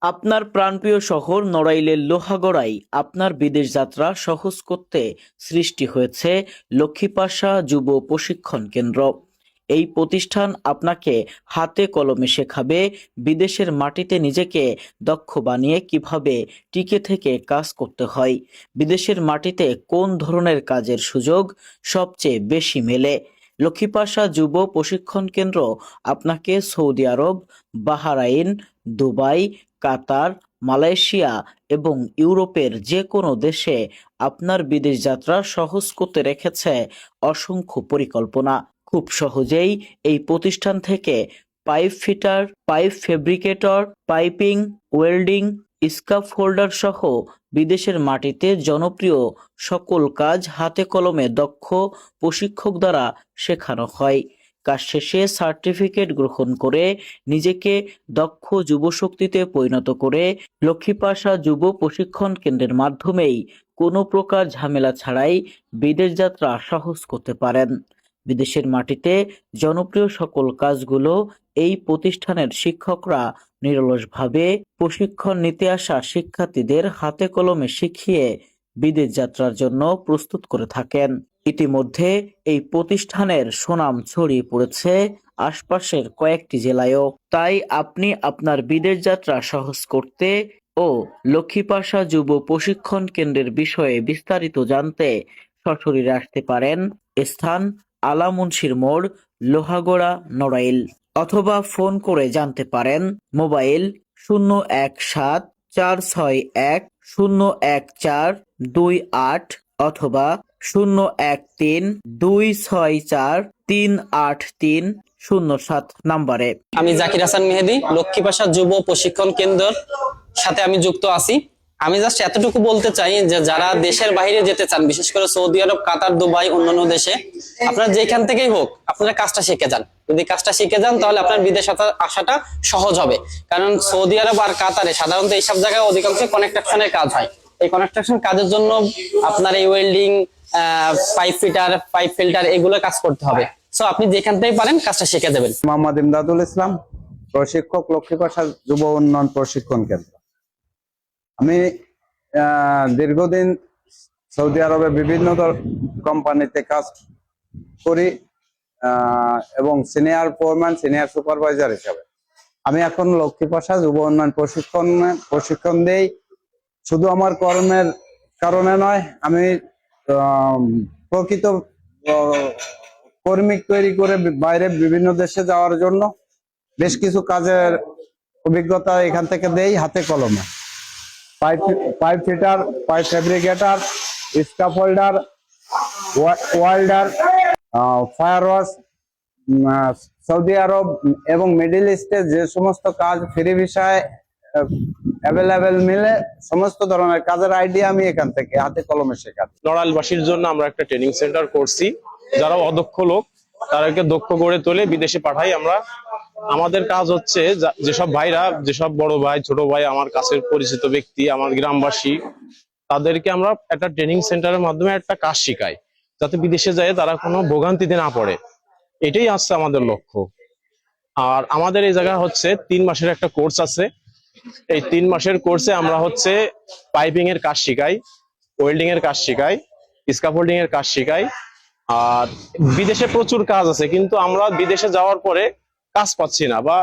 আপনার প্রাণপ্রিয় শহর নড়াইলের লোহাগড়ায় আপনার বিদেশ যাত্রা সহজ করতে সৃষ্টি হয়েছে লক্ষ্মীপাশা যুব প্রশিক্ষণ কেন্দ্র। এই প্রতিষ্ঠান আপনাকে হাতে কলমে শেখাবে বিদেশের মাটিতে নিজেকে দক্ষ বানিয়ে কিভাবে টিকে থেকে কাজ করতে হয়, বিদেশের মাটিতে কোন ধরনের কাজের সুযোগ সবচেয়ে বেশি মেলে। লক্ষ্মীপাশা যুব প্রশিক্ষণ কেন্দ্র আপনাকে সৌদি আরব, বাহরাইন, দুবাই, কাতার, মালয়েশিয়া এবং ইউরোপের যে কোনো দেশে আপনার বিদেশ যাত্রা সহজ করতে রেখেছে অসংখ্য পরিকল্পনা। খুব সহজেই এই প্রতিষ্ঠান থেকে pipe fitter, pipe fabricator, piping, welding, scaffolder সহ বিদেশের মাটিতে জনপ্রিয় সকল কাজ হাতে কলমে দক্ষ প্রশিক্ষক দ্বারা শেখানো হয়। কাজ শেষে সার্টিফিকেট গ্রহণ করে নিজেকে দক্ষ যুবশক্তিতে পরিণত করে লক্ষ্মীপাশা যুব প্রশিক্ষণ কেন্দ্রের মাধ্যমেই কোনো প্রকার ঝামেলা ছাড়াই বিদেশ যাত্রা সহজ করতে পারেন। বিদেশের মাটিতে জনপ্রিয় সকল কাজগুলো এই প্রতিষ্ঠানের শিক্ষকরা নিরলসভাবে প্রশিক্ষণ নিতে আসা শিক্ষার্থীদের হাতে কলমে শিখিয়ে বিদেশ যাত্রার জন্য প্রস্তুত করে থাকেন। ইতিমধ্যে এই প্রতিষ্ঠানের সুনাম ছড়িয়ে পড়েছে আশপাশের কয়েকটি জেলায়ও। তাই আপনি আপনার বিদেশ যাত্রা সহজ করতে ও লক্ষ্মীপাশা যুব প্রশিক্ষণ কেন্দ্রের বিষয়ে বিস্তারিত জানতে সশরীরে আসতে পারেন। স্থান আলা মুন্সির মোড়, লোহাগড়া, নড়াইল। অথবা ফোন করে জানতে পারেন মোবাইল 017-461-01428 অথবা 013-264-38307 নাম্বারে। আমি জাকির হাসান মেহেদী, লক্ষ্মীপাশা যুব প্রশিক্ষণ কেন্দ্রের সাথে আমি যুক্ত আছি। আমি জাস্ট এতটুকু বলতে চাই যে যারা দেশের বাইরে যেতে চান, বিশেষ করে সৌদি আরব, কাতার, দুবাই, অন্যান্য দেশে, আপনারা যেখান থেকেই হোক আপনারা কাজটা শিখে যান। যদি কাজটা শিখে যান তাহলে আপনার বিদেশ আসাটা সহজ হবে। কারণ সৌদি আরব আর কাতারে সাধারণত এইসব জায়গায় অধিকাংশ কনস্ট্রাকশনের কাজ হয়। এই কনস্ট্রাকশন কাজের জন্য আপনার এই welding, pipe fitter, pipe filter এগুলো কাজ করতে হবে। সো আপনি যেখান থেকেই পারেন কাজটা শিখে যাবেন। মোহাম্মদ ইমদাদুল ইসলাম, প্রশিক্ষক, লক্ষ্মীপাশা যুব উন্নয়ন প্রশিক্ষণ কেন্দ্র। আমি দীর্ঘদিন সৌদি আরবে বিভিন্ন কোম্পানিতে কাজ করি এবং সিনিয়র ফোরম্যান, সিনিয়র সুপারভাইজার হিসাবে আমি এখন লক্ষ্মীপাশা যুব উন্নয়ন প্রশিক্ষণ দেই। শুধু আমার কর্মের কারণে নয়, আমি প্রকৃত কর্মী তৈরি করে বাইরে বিভিন্ন দেশে যাওয়ার জন্য বেশ কিছু কাজের অভিজ্ঞতা এখান থেকে দেই হাতে কলমে। Pipe fitter, pipe fabricator, scaffolder, welder, fire wash, Saudi আরব এবং মিডল ইস্টে যে সমস্ত কাজ ফ্রি ভিসায় অ্যাভেলেবেল মিলে, সমস্ত ধরনের কাজের আইডিয়া আমি এখান থেকে হাতে কলমে শেখাচ্ছি। নড়াইলবাসীর জন্য আমরা একটা ট্রেনিং সেন্টার করছি। যারা অদক্ষ লোক তাদেরকে দক্ষ করে তোলে বিদেশে পাঠাই আমরা। আমাদের কাজ হচ্ছে যেসব ভাইরা, যেসব বড় ভাই, ছোট ভাই, আমার কাছের পরিচিত ব্যক্তি, আমার গ্রামবাসী, তাদেরকে আমরা একটা ট্রেনিং সেন্টারের মাধ্যমে একটা কাজ শিখাই, যাতে বিদেশে যায় তারা কোনো ভোগান্তিতে না পড়ে। এটাই আসছে আমাদের লক্ষ্য। আর আমাদের এই জায়গা হচ্ছে 3 মাসের একটা কোর্স আছে। এই 3 মাসের কোর্সে আমরা হচ্ছে পাইপিং এর কাজ শিখাই, ওয়েল্ডিং এর কাজ শিখাই, স্কাফোল্ডিং এর কাজ শিখাই। আর বিদেশে প্রচুর কাজ আছে, কিন্তু আমরা বিদেশে যাওয়ার পরে কাজ পাচ্ছি না, বা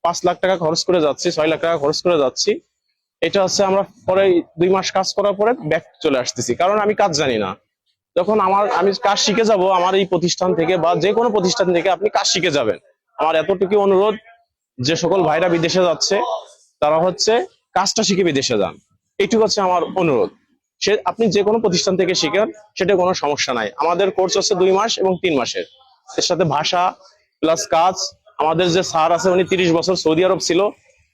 5 লাখ টাকা খরচ করে যাচ্ছি, 6 লাখ টাকা খরচ করে যাচ্ছি। এটা হচ্ছে আমরা পরে 2 মাস কাজ করার পরে ব্যাক চলে আসতেছি, কারণ আমি কাজ জানি না। যখন আমি কাজ শিখে যাব আমার এই প্রতিষ্ঠান থেকে বা যে কোনো প্রতিষ্ঠান থেকে, আপনি কাজ শিখে যাবেন। আমার এতটুকু অনুরোধ, যে সকল ভাইরা বিদেশে যাচ্ছে তারা হচ্ছে কাজটা শিখে বিদেশে যান। এইটুকু হচ্ছে আমার অনুরোধ। আপনি যে কোনো প্রতিষ্ঠান থেকে শিখেন, সেটা কোনো সমস্যা নাই। আমাদের কোর্স হচ্ছে 2 মাস এবং 3 মাসের। এর সাথে ভাষা প্লাস কাজ। আমাদের যে স্যার আছে উনি 30 বছর সৌদি আরব ছিল।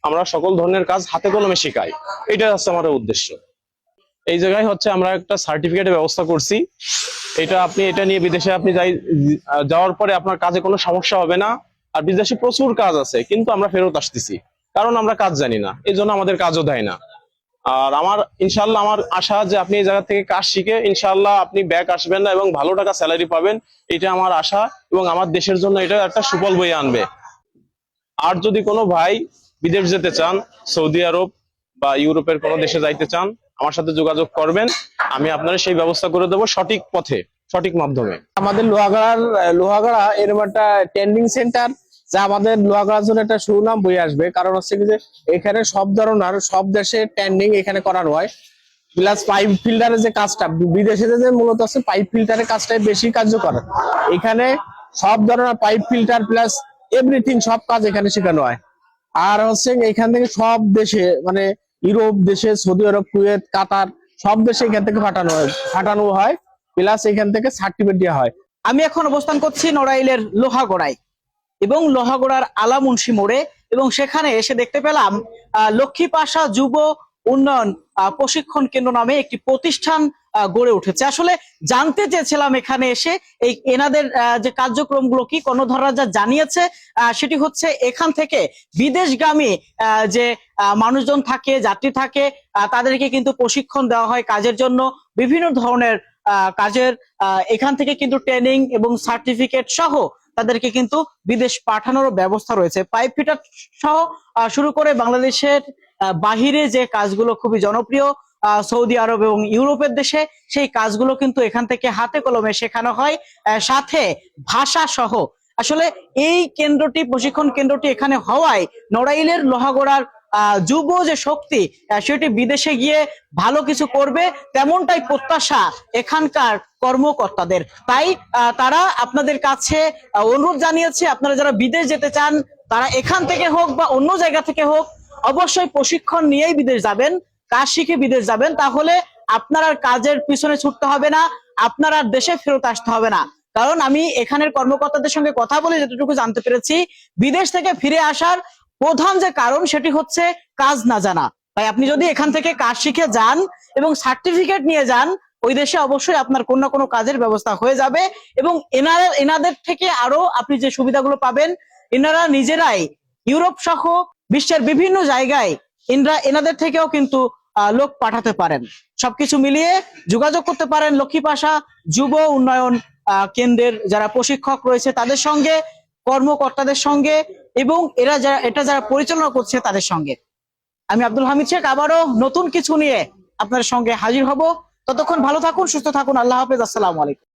আমরা সকল ধরনের কাজ হাতে কলমে শিখাই। এটাই হচ্ছে আমাদের উদ্দেশ্য। এই জায়গায় হচ্ছে আমরা একটা সার্টিফিকেটের ব্যবস্থা করছি। এটা নিয়ে বিদেশে আপনি যাওয়ার পরে আপনার কাজে কোনো সমস্যা হবে না। আর বিদেশে প্রচুর কাজ আছে, কিন্তু আমরা ফেরত আসতেছি কারণ আমরা কাজ জানি না, এই জন্য আমাদের কাজও দেয় না। আর ইনশাল্লাহ আমার আশা যে আপনি এই জায়গা থেকে কাজ শিখে ইনশাল্লাহ আপনি ব্যাক আসবেন না এবং ভালো টাকা স্যালারি পাবেন। এটা আমার আশা, এবং আমার দেশের জন্য এটা একটা সুফল বয়ে আনবে। আর যদি কোনো ভাই বিদেশ যেতে চান, সৌদি আরব, বা ইউরোপের কোনো দেশে যাইতে চান, আমার সাথে যোগাযোগ করবেন, আমি আপনারা সেই ব্যবস্থা করে দেবো সঠিক পথে, সঠিক মাধ্যমে। আমাদের লোহাগড়া এরকম একটা ট্রেনিং সেন্টার, যা আমাদের লোহাগড়ার জন্য একটা সুনাম বয়ে আসবে। কারণ হচ্ছে কি যে এখানে সব ধরনের সব দেশে ট্রেনিং এখানে করানো হয়। প্লাস পাইপ ফিল্টারের যে কাজটা, বিদেশে যে মূলত আছে পাইপ ফিল্টারের কাজটাই বেশি কার্যকর। এখানে সব ধরনের পাইপ ফিল্টার প্লাস এভরিথিং সব কাজ এখানে শেখানো হয়। আর হচ্ছে এখান থেকে সব দেশে মানে ইউরোপ দেশে, সৌদি আরব, কুয়েত, কাতার সব দেশে এখান থেকে পাঠানো হয় প্লাস এখান থেকে সার্টিফিকেট দেওয়া হয়। আমি এখন অবস্থান করছি নড়াইলের লোহাগড়ায় এবং লোহাগড়ার আলামুন্সি মোড়ে, এবং সেখানে এসে দেখতে পেলাম লক্ষ্মীপাশা যুব উন্নয়ন প্রশিক্ষণ কেন্দ্র নামে একটি প্রতিষ্ঠান গড়ে উঠেছে। আসলে জানতে চেয়েছিলাম এখানে এসে এই এনাদের যে কার্যক্রমগুলো কি, কর্ণধাররা যা জানিয়েছে সেটি হচ্ছে এখান থেকে বিদেশগামী যে মানুষজন থাকে, যাত্রী থাকে, তাদেরকে কিন্তু প্রশিক্ষণ দেওয়া হয় কাজের জন্য। বিভিন্ন ধরনের কাজের এখান থেকে কিন্তু ট্রেনিং এবং সার্টিফিকেট সহ তাদেরকে কিন্তু বিদেশ পাঠানোর ব্যবস্থা রয়েছে। পাইপ ফিটার সহ শুরু করে বাংলাদেশের বাহিরে যে কাজগুলো খুবই জনপ্রিয় সৌদি আরব এবং ইউরোপের দেশে, সেই কাজগুলো কিন্তু এখান থেকে হাতে কলমে শেখানো হয়, সাথে ভাষা সহ। আসলে এই কেন্দ্রটি, প্রশিক্ষণ কেন্দ্রটি এখানে হওয়ায় নড়াইলের লোহাগড়ার যুব যে শক্তি সেটি বিদেশে গিয়ে ভালো কিছু করবে, তেমনটাই প্রত্যাশা এখানকার কর্মকর্তাদের। তাই তারা আপনাদের কাছে অনুরোধ জানিয়েছে, আপনারা যারা বিদেশ যেতে চান তারা এখান থেকে হোক বা অন্য জায়গা থেকে হোক অবশ্যই প্রশিক্ষণ নিয়েই বিদেশ যাবেন, কাজ শিখে বিদেশ যাবেন। তাহলে আপনার আর কাজের পিছনে ছুটতে হবে না, আপনার আর দেশে ফেরত আসতে হবে না। কারণ আমি এখানের কর্মকর্তাদের সঙ্গে কথা বলে যতটুকু জানতে পেরেছি, বিদেশ থেকে ফিরে আসার প্রধান যে কারণ সেটি হচ্ছে কাজ না জানা। তাই আপনি যদি এখান থেকে কাজ শিখে যান এবং সার্টিফিকেট নিয়ে যান, ওই দেশে অবশ্যই আপনার কোনো না কোনো কাজের ব্যবস্থা হয়ে যাবে। এবং এনাদের থেকে আরো আপনি যে সুবিধাগুলো পাবেন, এনারা নিজেরাই ইউরোপ সহ বিশ্বের বিভিন্ন জায়গায় এনাদের থেকেও কিন্তু লোক পাঠাতে পারেন। সবকিছু মিলিয়ে যোগাযোগ করতে পারেন লক্ষ্মীপাশা যুব উন্নয়ন কেন্দ্রের যারা প্রশিক্ষক রয়েছে তাদের সঙ্গে, কর্মকর্তাদের সঙ্গে, এবং এটা যারা পরিচালনা করছে তাদের সঙ্গে। আমি আব্দুল হামিদ শেখ আবারও নতুন কিছু নিয়ে আপনার সঙ্গে হাজির হব। ততক্ষণ ভালো থাকুন, সুস্থ থাকুন। আল্লাহ হাফেজ। আসসালামু আলাইকুম।